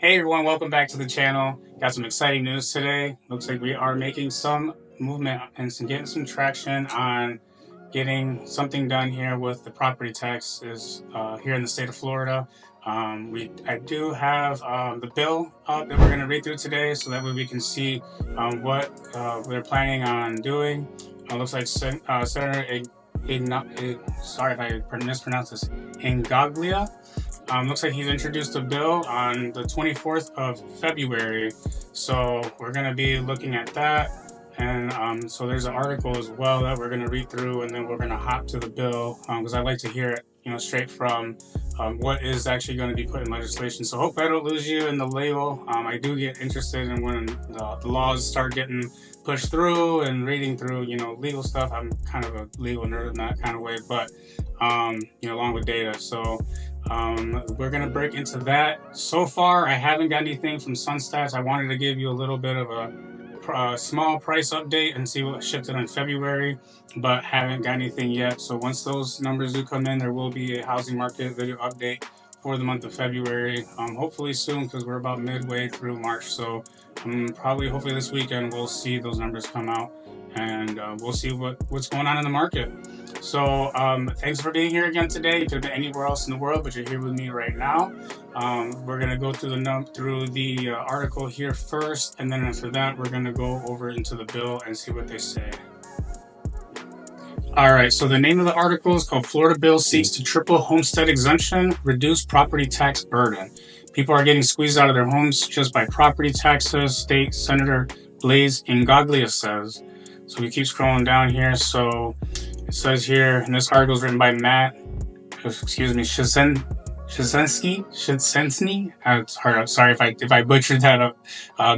Hey everyone, welcome back to the channel. Got some exciting news today. Looks like we are making some movement and getting some traction on getting something done here with the property taxes here in the state of Florida. I do have the bill up that we're going to read through today, so that way we can see what they're planning on doing. Looks like Senator sorry if I mispronounce this, Ingaglia. Looks like he's introduced a bill on the 24th of February. So we're going to be looking at that. And so there's an article as well that we're going to read through, and then we're going to hop to the bill because I like to hear it, straight from what is actually going to be put in legislation. So hopefully I don't lose you in the legal. I do get interested in when the laws start getting pushed through and reading through, legal stuff. I'm kind of a legal nerd in that kind of way, but, along with data. So we're going to break into that. So far, I haven't got anything from Sunstats. I wanted to give you a little bit of a small price update and see what shifted in February, but haven't got anything yet. So once those numbers do come in, there will be a housing market video update for the month of February, hopefully soon, because we're about midway through March. So hopefully this weekend we'll see those numbers come out, and we'll see what's going on in the market. So thanks for being here again today. You could have been anywhere else in the world, but you're here with me right now. We're going to go through the article here first, and then after that we're going to go over into the bill and see what they say. All right, so the name of the article is called Florida Bill Seeks to Triple Homestead Exemption, Reduce Property Tax Burden. People are getting squeezed out of their homes just by property taxes, State Senator Blaise Ingaglia says. So we keep scrolling down here. So it says here, and this article is written by Matt, Shizensky. It's hard. Sorry if I butchered that up,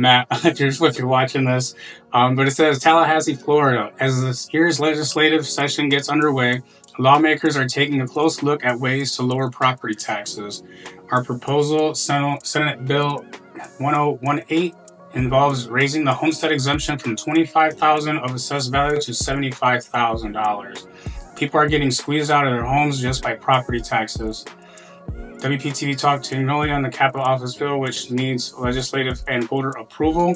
Matt, if you're watching this. But it says Tallahassee, Florida. As this year's legislative session gets underway, lawmakers are taking a close look at ways to lower property taxes. Our proposal, Senate Bill 1018, involves raising the homestead exemption from $25,000 of assessed value to $75,000. People are getting squeezed out of their homes just by property taxes. WPTV talked to Noli on the Capitol Office bill, which needs legislative and voter approval.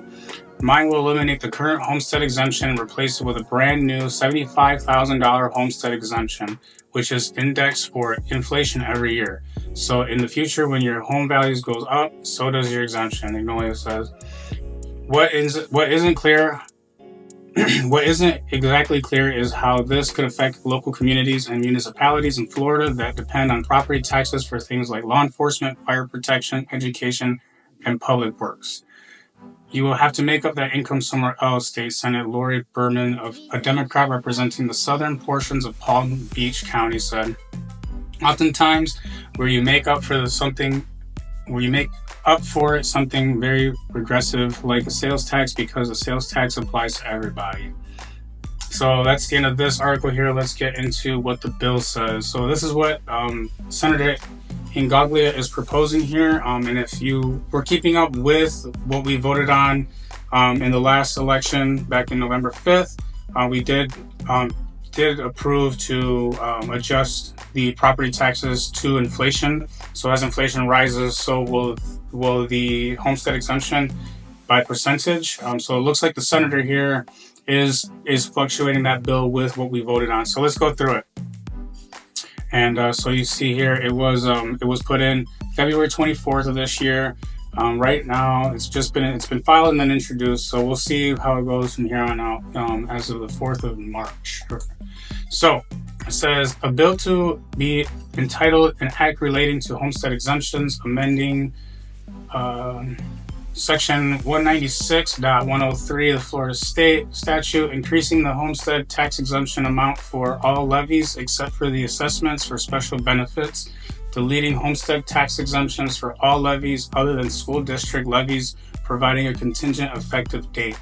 Mine will eliminate the current homestead exemption and replace it with a brand new $75,000 homestead exemption, which is indexed for inflation every year. So in the future, when your home values goes up, so does your exemption, Noli says. What isn't clear What isn't exactly clear is how this could affect local communities and municipalities in Florida that depend on property taxes for things like law enforcement, fire protection, education, and public works. You will have to make up that income somewhere else, State Senator Lori Berman, a Democrat representing the southern portions of Palm Beach County, said. Oftentimes, where you make up for something very regressive, like a sales tax, because the sales tax applies to everybody. So that's the end of this article here. Let's get into what the bill says. So this is what Senator Ingaglia is proposing here. And if you were keeping up with what we voted on in the last election back in November 5th, we did approve to adjust the property taxes to inflation. So as inflation rises, so will the homestead exemption by percentage. So it looks like the senator here is fluctuating that bill with what we voted on. So let's go through it. And so you see here, it was put in February 24th of this year. Right now, it's been filed and then introduced. So we'll see how it goes from here on out as of the 4th of March. So it says a bill to be entitled An Act Relating to Homestead Exemptions, amending Section 196.103 of the Florida State Statute, increasing the homestead tax exemption amount for all levies except for the assessments for special benefits, deleting homestead tax exemptions for all levies other than school district levies, providing a contingent effective date.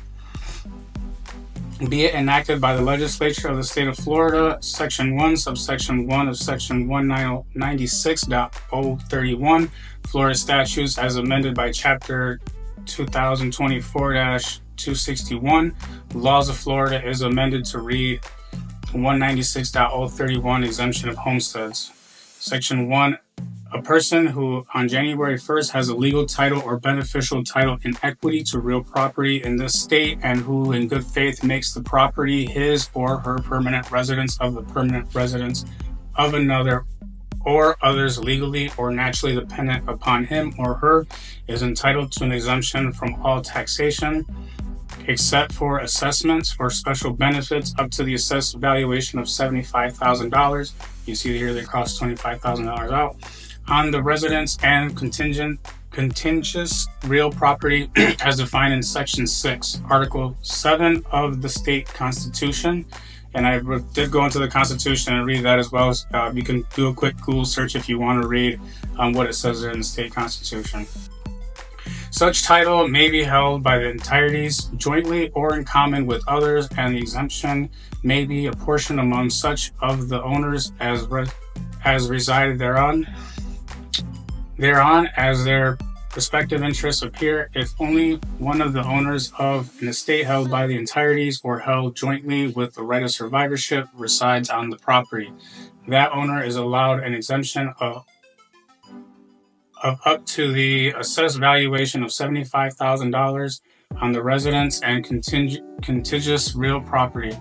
Be it enacted by the legislature of the state of Florida, Section 1, subsection 1 of Section 196.031, Florida statutes as amended by Chapter 2024-261, Laws of Florida is amended to read 196.031, exemption of homesteads. Section 1 A person who on January 1st has a legal title or beneficial title in equity to real property in this state and who in good faith makes the property his or her permanent residence of the permanent residence of another or others legally or naturally dependent upon him or her is entitled to an exemption from all taxation except for assessments or special benefits up to the assessed valuation of $75,000. You see here they cross $25,000 out on the residence and contiguous real property as defined in Section 6, Article 7 of the state constitution. And I did go into the Constitution and read that as well. You can do a quick Google search if you want to read what it says there in the state Constitution. Such title may be held by the entireties jointly or in common with others, and the exemption may be apportioned among such of the owners as reside thereon as their respective interests appear, if only one of the owners of an estate held by the entireties or held jointly with the right of survivorship resides on the property. That owner is allowed an exemption of up to the assessed valuation of $75,000 on the residence and contiguous real property.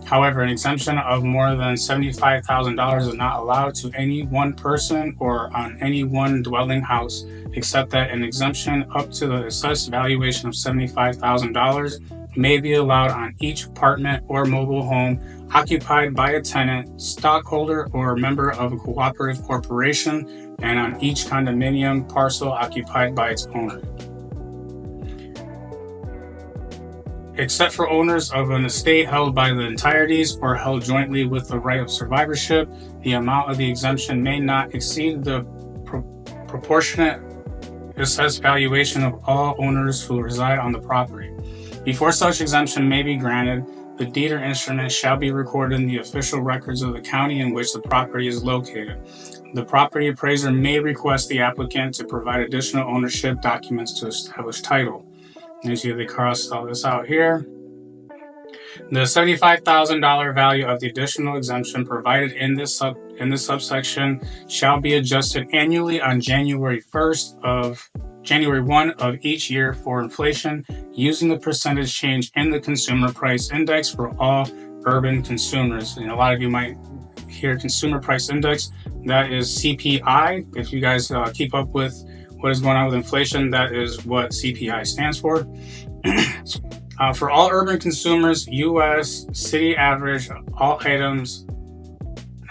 However, an exemption of more than $75,000 is not allowed to any one person or on any one dwelling house, except that an exemption up to the assessed valuation of $75,000 may be allowed on each apartment or mobile home occupied by a tenant, stockholder, or a member of a cooperative corporation, and on each condominium parcel occupied by its owner. Except for owners of an estate held by the entireties or held jointly with the right of survivorship, the amount of the exemption may not exceed the proportionate assessed valuation of all owners who reside on the property. Before such exemption may be granted, the deed or instrument shall be recorded in the official records of the county in which the property is located. The property appraiser may request the applicant to provide additional ownership documents to establish title. You see they crossed all this out here. The $75,000 value of the additional exemption provided in this subsection shall be adjusted annually on January 1 of each year for inflation, using the percentage change in the consumer price index for all urban consumers. And a lot of you might hear consumer price index. That is CPI. If you guys keep up with what is going on with inflation, that is what CPI stands for. For all urban consumers, U.S. city average, all items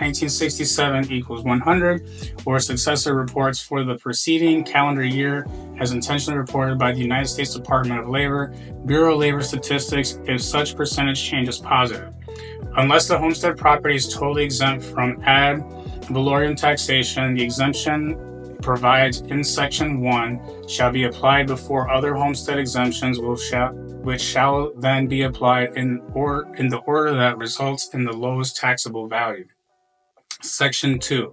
1967 equals 100, or successor reports for the preceding calendar year as intentionally reported by the United States Department of Labor, Bureau of Labor Statistics, if such percentage change is positive. Unless the homestead property is totally exempt from ad valorem taxation, the exemption provides in Section 1 shall be applied before other homestead exemptions which shall then be applied in the order that results in the lowest taxable value. Section 2.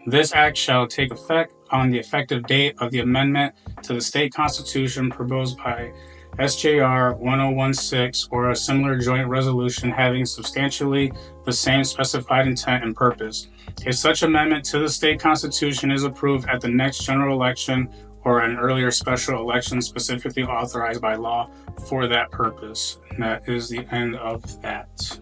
This act shall take effect on the effective date of the amendment to the state constitution proposed by SJR 1016 or a similar joint resolution having substantially the same specified intent and purpose. If such amendment to the state constitution is approved at the next general election or an earlier special election specifically authorized by law for that purpose. And that is the end of that.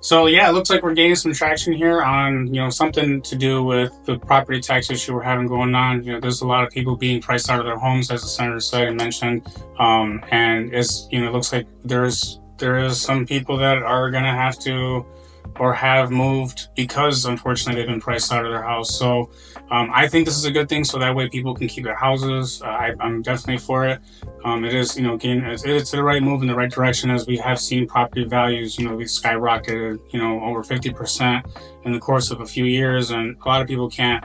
So yeah, it looks like we're gaining some traction here on, something to do with the property tax issue we're having going on. There's a lot of people being priced out of their homes, as the senator said and mentioned. And it looks like there is some people that are going to have to or have moved because unfortunately they've been priced out of their house. So I think this is a good thing, so that way people can keep their houses. I'm definitely for it. It is, again, it's the right move in the right direction, as we have seen property values, we skyrocketed, over 50% in the course of a few years, and a lot of people can't,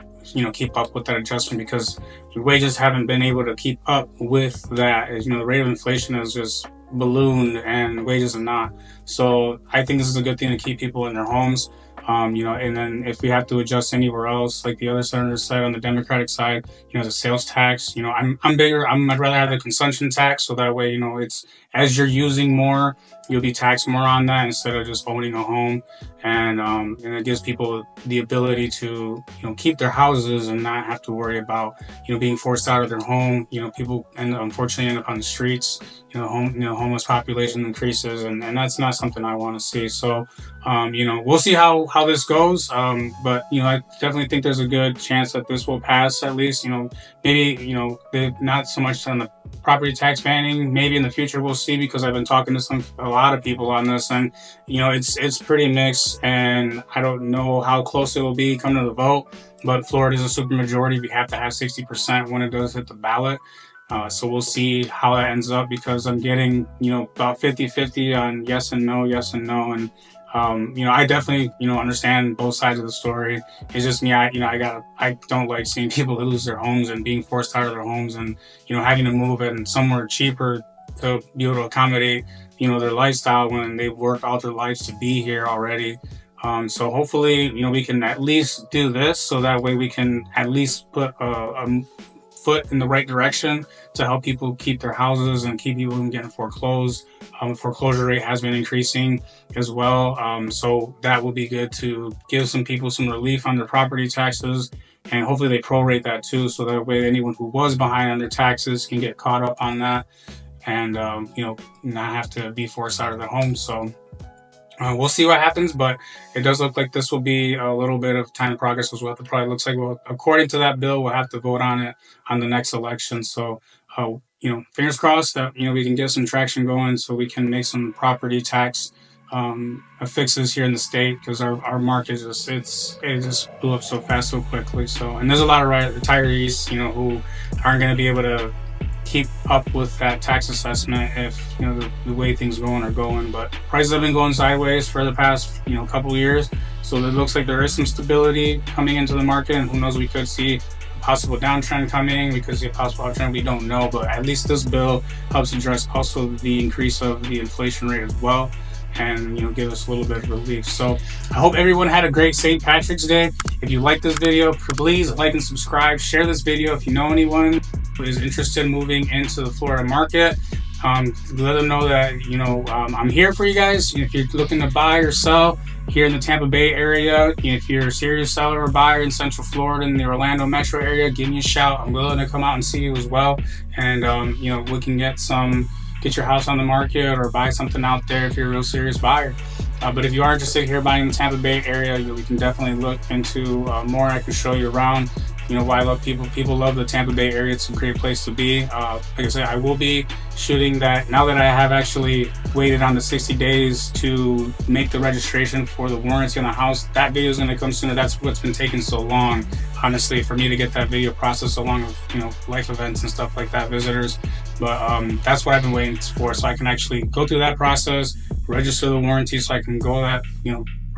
keep up with that adjustment because the wages haven't been able to keep up with that. The rate of inflation has just ballooned and wages are not. So I think this is a good thing to keep people in their homes. And then if we have to adjust anywhere else, like the other senators said on the Democratic side, the sales tax, I'm bigger. I'd rather have the consumption tax, so that way, it's as you're using more, you'll be taxed more on that instead of just owning a home. And it gives people the ability to, keep their houses and not have to worry about, being forced out of their home. People unfortunately end up on the streets. Homeless population increases, and that's not something I want to see. So, we'll see how this goes. But I definitely think there's a good chance that this will pass, at least. Maybe not so much on the property tax banning. Maybe in the future we'll see, because I've been talking to a lot of people on this, and it's pretty mixed, and I don't know how close it will be coming to the vote. But Florida is a supermajority. We have to have 60% when it does hit the ballot. So we'll see how that ends up, because I'm getting, about 50-50 on yes and no. And, I definitely, understand both sides of the story. It's just me, I don't like seeing people lose their homes and being forced out of their homes, and, having to move in somewhere cheaper to be able to accommodate, their lifestyle when they've worked all their lives to be here already. So hopefully, we can at least do this, so that way we can at least put a foot in the right direction to help people keep their houses and keep people from getting foreclosed. Foreclosure rate has been increasing as well. So that will be good to give some people some relief on their property taxes, and hopefully they prorate that too, so that way anyone who was behind on their taxes can get caught up on that, and not have to be forced out of their homes. So we'll see what happens, but it does look like this will be a little bit of time progress as well. It probably looks like, well, according to that bill, we'll have to vote on it on the next election. So, fingers crossed that, we can get some traction going, so we can make some property tax fixes here in the state, because our market it just blew up so fast, so quickly. So, and there's a lot of retirees, who aren't going to be able to keep up with that tax assessment if the way things are going. But prices have been going sideways for the past couple of years, so it looks like there is some stability coming into the market, and who knows, we could see a possible downtrend coming. We could see a possible uptrend, we don't know, but at least this bill helps address also the increase of the inflation rate as well, and give us a little bit of relief. So I hope everyone had a great St. Patrick's Day. If you like this video, please like and subscribe. Share this video if you know anyone who is interested in moving into the Florida market. Let them know that I'm here for you guys. If you're looking to buy or sell here in the Tampa Bay area, if you're a serious seller or buyer in Central Florida in the Orlando metro area, give me a shout. I'm willing to come out and see you as well, and we can get your house on the market or buy something out there if you're a real serious buyer. But if you are interested here buying in the Tampa Bay area, we can definitely look into more. I can show you around. Why I love people love the Tampa Bay area. It's a great place to be. Like I said, I will be shooting that now that I have actually waited on the 60 days to make the registration for the warranty on the house. That video is going to come sooner. That's what's been taking so long, honestly, for me to get that video processed, along with life events and stuff like that, visitors. But that's what I've been waiting for, so I can actually go through that process, register the warranty, so I can go that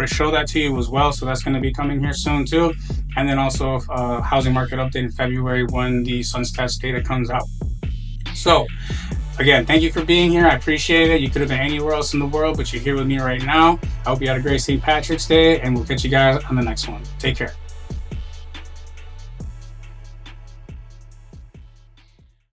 show that to you as well. So that's going to be coming here soon too. And then also housing market update in February when the Sunstats data comes out. So again, thank you for being here. I appreciate it. You could have been anywhere else in the world, but you're here with me right now. I hope you had a great St. Patrick's Day, and we'll catch you guys on the next one. Take care.